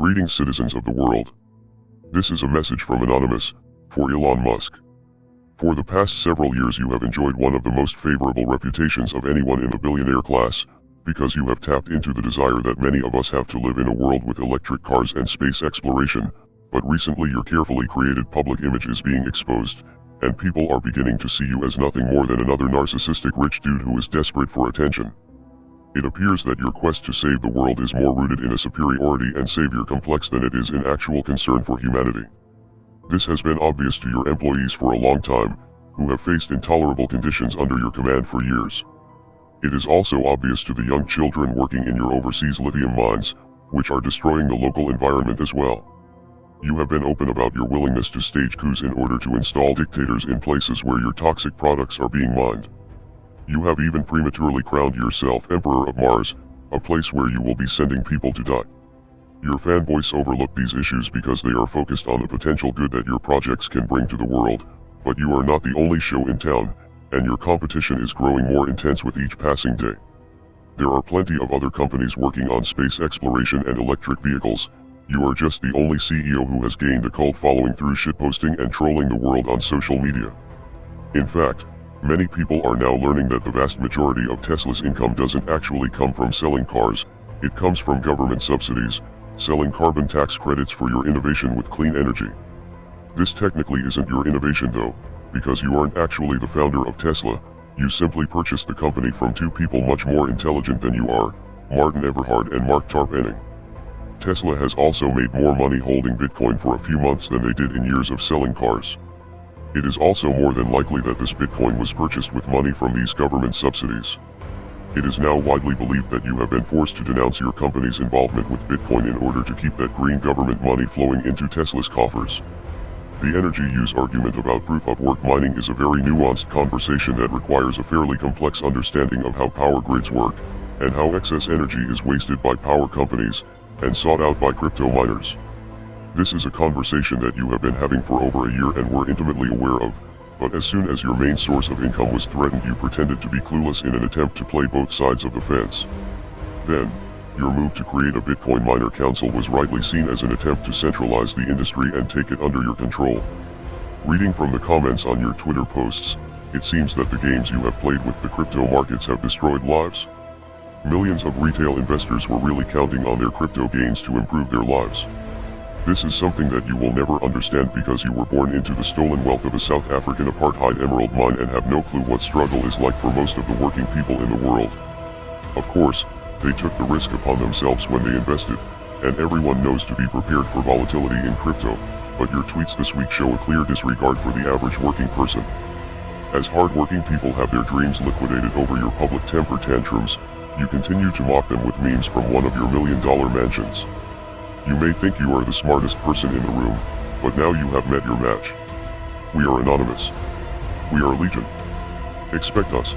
Greetings, citizens of the world. This is a message from Anonymous, for Elon Musk. For the past several years you have enjoyed one of the most favorable reputations of anyone in the billionaire class, because you have tapped into the desire that many of us have to live in a world with electric cars and space exploration, but recently your carefully created public image is being exposed, and people are beginning to see you as nothing more than another narcissistic rich dude who is desperate for attention. It appears that your quest to save the world is more rooted in a superiority and savior complex than it is in actual concern for humanity. This has been obvious to your employees for a long time, who have faced intolerable conditions under your command for years. It is also obvious to the young children working in your overseas lithium mines, which are destroying the local environment as well. You have been open about your willingness to stage coups in order to install dictators in places where your toxic products are being mined. You have even prematurely crowned yourself Emperor of Mars, a place where you will be sending people to die. Your fanboys overlook these issues because they are focused on the potential good that your projects can bring to the world, but you are not the only show in town, and your competition is growing more intense with each passing day. There are plenty of other companies working on space exploration and electric vehicles. You are just the only CEO who has gained a cult following through shitposting and trolling the world on social media. In fact, many people are now learning that the vast majority of Tesla's income doesn't actually come from selling cars, it comes from government subsidies, selling carbon tax credits for your innovation with clean energy. This technically isn't your innovation though, because you aren't actually the founder of Tesla, you simply purchased the company from two people much more intelligent than you are, Martin Eberhard and Mark Tarpenning. Tesla has also made more money holding Bitcoin for a few months than they did in years of selling cars. It is also more than likely that this Bitcoin was purchased with money from these government subsidies. It is now widely believed that you have been forced to denounce your company's involvement with Bitcoin in order to keep that green government money flowing into Tesla's coffers. The energy use argument about proof-of-work mining is a very nuanced conversation that requires a fairly complex understanding of how power grids work, and how excess energy is wasted by power companies, and sought out by crypto miners. This is a conversation that you have been having for over a year and were intimately aware of, but as soon as your main source of income was threatened you pretended to be clueless in an attempt to play both sides of the fence. Then, your move to create a Bitcoin miner council was rightly seen as an attempt to centralize the industry and take it under your control. Reading from the comments on your Twitter posts, it seems that the games you have played with the crypto markets have destroyed lives. Millions of retail investors were really counting on their crypto gains to improve their lives. This is something that you will never understand because you were born into the stolen wealth of a South African apartheid emerald mine and have no clue what struggle is like for most of the working people in the world. Of course, they took the risk upon themselves when they invested, and everyone knows to be prepared for volatility in crypto, but your tweets this week show a clear disregard for the average working person. As hard-working people have their dreams liquidated over your public temper tantrums, you continue to mock them with memes from one of your million-dollar mansions. You may think you are the smartest person in the room, but now you have met your match. We are Anonymous. We are Legion. Expect us.